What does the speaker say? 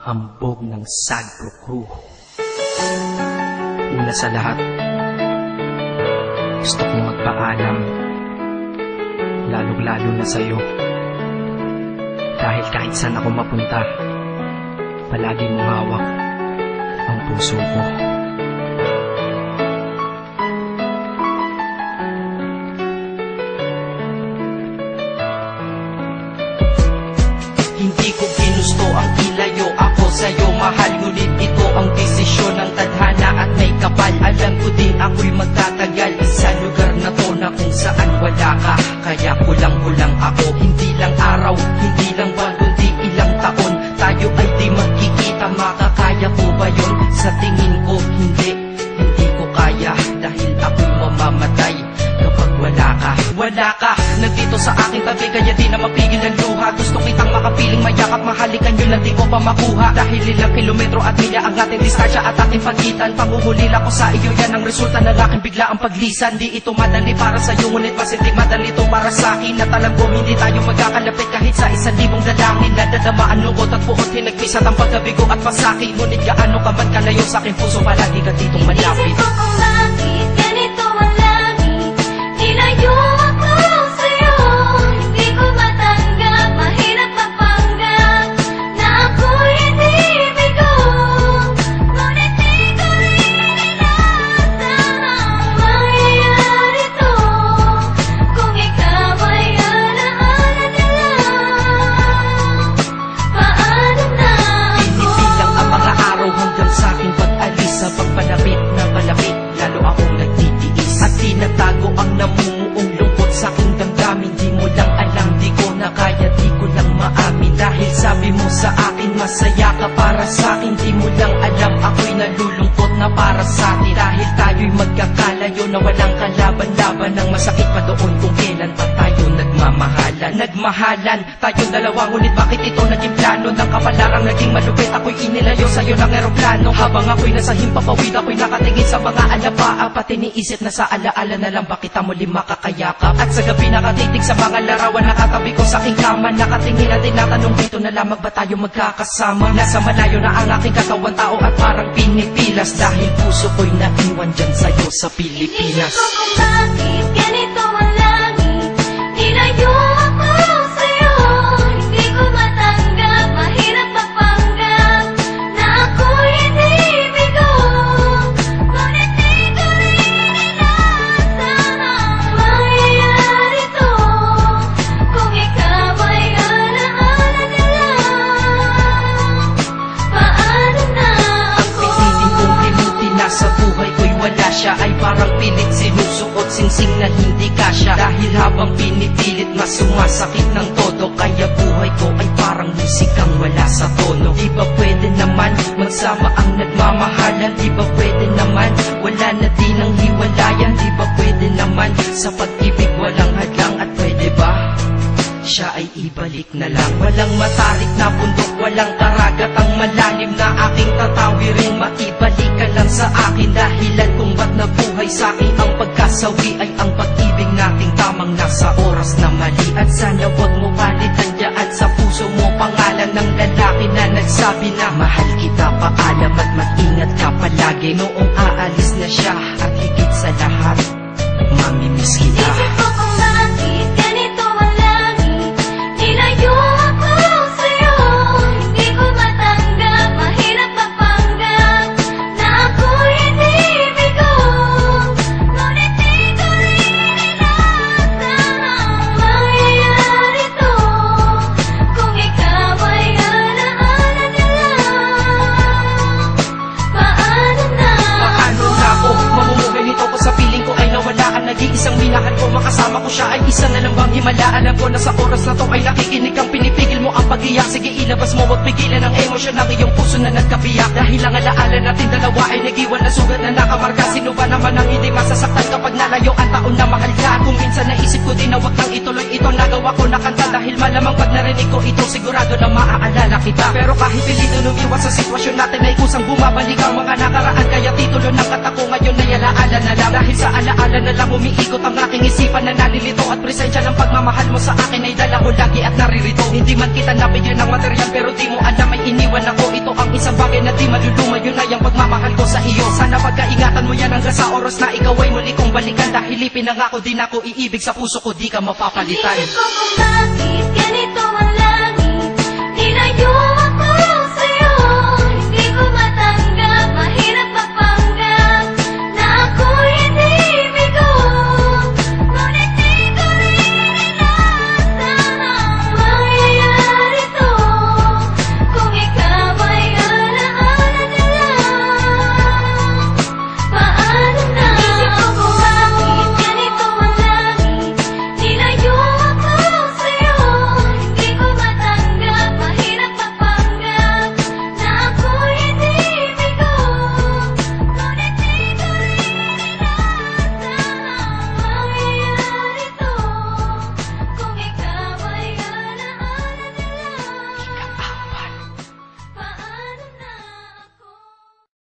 hambog ng Sagpro Crew. Una sa lahat, gusto kong magpaalam, lalong-lalo na sa'yo. Dahil kahit saan ako mapunta, palagi mong hawak ang puso ko. Hindi ko ginusto ang ilayo ako sa'yo, mahal. Ngunit ito ang desisyon ng tadhana at may kapal. Alam ko din ako'y magtatagal sa lugar na to na kung saan wala ka. Kaya kulang-kulang ako, hindi lang araw, hindi lang buwan, kundi ilang taon. Tayo ay di magkikita, makakaya ko ba yun? Sa tingin ko hindi ko kaya. Dahil ako'y mamamatay kapag wala ka. Wala ka, nandito sa aking tabi, kaya di na mapigil ang luha. Gusto kitang makapiling mayakap, mahalikan yun lang di ko pa makuha. Dahil ilang kilometro at milya ang ating distansya at ating pagitan. Panguhulila ko sa iyo, yan ang resulta ng aking biglaang paglisan. Di ito madali para sa'yo, ngunit mas hindi madali ito para sa'kin. At alam ko hindi tayo magkakalapit kahit sa 1,000 dalangin. Nadadama ang lungkot at puot, hinagpisat ang pagkabigo at pasaki. Ngunit gaano ka man kalayo sa aking puso, palagi ka ditong malapit. Isip ko kung bakit ganito ang langit, nilayo ako sa'yo. Hindi ko matanggap, mahirap magpanggap na ako'y hindi bigo. Ngunit di ko rin inaasahan ang mangyayari to. Kung ikaw ay alaala na lang, paano na ako? Pinipilang ang mga araw hanggang sa aking pag-alis. Sa pagpalapit na malapit, lalo akong nagtitiis. At tinatago ang namumuong lungkot sa aking damdamin. Di mo lang alam, di ko na kaya, di ko lang maamin. Dahil sabi mo sa akin, masaya ka para sa akin. Di mo lang alam, ako'y nalulungkot na para sa atin. Dahil tayo'y magkakalayo na walang kalaban-laban. Ang masakit pa doon kung kailan pa tayo nagmamahalan. Nagmahalan, tayong dalawa, ngunit bakit ito naging plano? Ng kapalarang naging malupit, ako'y inilayo sa'yo ng eroplano. Habang ako'y nasa himpapawid, ako'y nakatingin sa mga alapaa. Pati niisip na sa alaala na lang ba kita muli makakayakap. At sa gabi nakatitig sa mga larawan, nakatabi ko sa aking kama. Nakatingin at tinatanong, dito na lamang ba tayo magkakasama? Nasa malayo na ang aking katawan, tao at parang pinipilas. Dahil puso ko'y naiwan dyan sa'yo sa Pilipinas. Isip ko kung bakit ganito ang langit, nilayo ako sa'yo. Hindi ko matanggap, mahirap magpanggap na ako'y hindi bigo. Ngunit di ko rin inaasahan ang mangyayari to. Kung ikaw ay alaala na lang, paano na ako? Piniling kong limutin na sa buhay ko'y wala siya. Ay parang pilit sinusuot, singsing na hindi kasya. Dahil habang pinipilit, mas sumasakit ng todo. Kaya buhay ko ay parang musikang wala sa tono. Di ba pwede naman magsama ang nagmamahalan? Di ba pwede naman wala na din ang hiwalayan? Di ba pwede naman sa pag-ibig walang hadlang? At pwede ba siya ay ibalik na lang? Walang matarik na bundok, walang karagat ang malalim na aking tatawirin. Maibalik ka lang sa akin, dahilan kung ba't nabuhay sa akin ang pagkasawi ay ang pag-ibig nating tamang nasa oras na mali. At sana wag mo palitan dyan sa puso mo pangalan ng lalaki na nagsabi na mahal kita, paalam at mag-ingat ka palagi. Noong aalis na siya at higit sa lahat, mamimiss kita. Isip ko kung bakit ganito ang langit, nilayo ako sa'yo. Hindi ko matanggap, mahirap magpanggap na ako'y hindi bigo. Ngunit di ko rin inaasahan ang mangyayari to. Kung ikaw ay alaala na lang, paano na Paano na ako mamumuhay nito ko sa piling ko ay nawala ang nag-iisang minahal ko? Makasama ko siya ay isa na lang bang himala? Alam ko na sa oras na to ay nakikinig kang pinipigil mo ang pag-iyak. Sige ilabas mo, wag pigilan ang emosyon ng iyong puso na nagkabiyak. Dahil ang alaala natin dalawa ay nag-iwan na sugat na nakamarka. Sino ba naman ang hindi masasaktan kapag nalayo ang taon na mahal ka? Kung minsan naisip ko din na wag nang ituloy ito, nagawa ko na kanta. Dahil malamang pag narinig ko ito, sigurado na maaalala kita. Pero kahit pilito lumiwas sa sitwasyon natin ay kusang bumabalik ang mga nakaraan. Kaya titulo ng kanta ko ngayon ay alaala na lang. Dahil sa alaala na lang umiikot ang aking isipan na nalilito. At presensya ng pagmamahal mo sa akin ay dala ko lagi at naririto. Hindi man kita nabigyan ng material pero di mo alam may iniwan ako. Ito ang isang bagay na di maluluma, yun ay ang pagmamahal ko sa iyo. Sana pagkaingatan mo yan hanggang sa oras na ikaw ay muli kong balikan. Dahil ipinangako din ako iibig sa puso ko, di ka mapapalitan. Isip ko kung bakit ganito ang langit. Nilayo